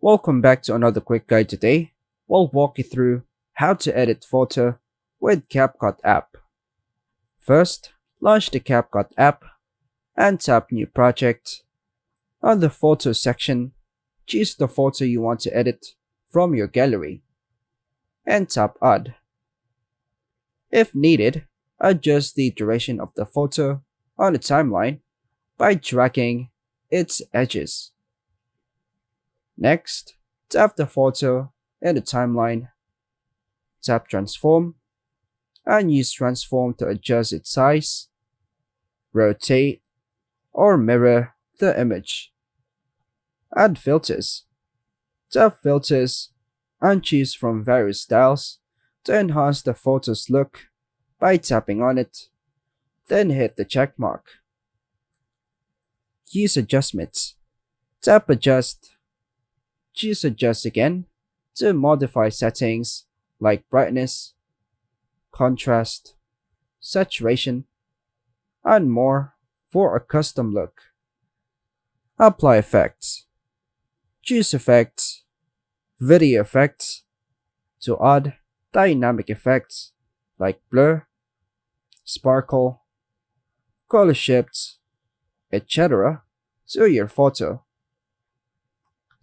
Welcome back to another quick guide today. We'll walk you through how to edit photo with CapCut app. First, launch the CapCut app and tap New Project. On the Photo section, choose the photo you want to edit from your gallery and tap Add. If needed, adjust the duration of the photo on the timeline by dragging its edges. Next, tap the photo in the timeline, tap Transform, and use Transform to adjust its size, rotate, or mirror the image. Add filters. Tap Filters and choose from various styles to enhance the photo's look by tapping on it, then hit the check mark. Use Adjustments. Tap Adjust. Choose Adjust again to modify settings like brightness, contrast, saturation, and more for a custom look. Apply Effects. Choose Effects, Video Effects to add dynamic effects like blur, sparkle, color shifts, etc. to your photo.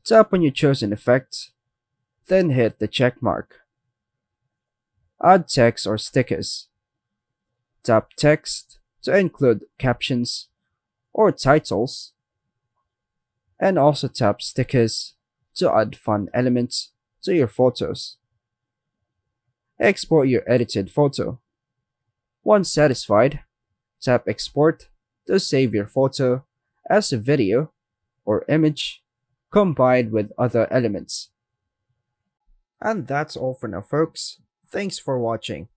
Tap on your chosen effect, then hit the check mark. Add text or stickers. Tap Text to include captions or titles, and also tap Stickers to add fun elements to your photos. Export your edited photo. Once satisfied, tap Export to save your photo as a video or image combined with other elements. And that's all for now, folks. Thanks for watching.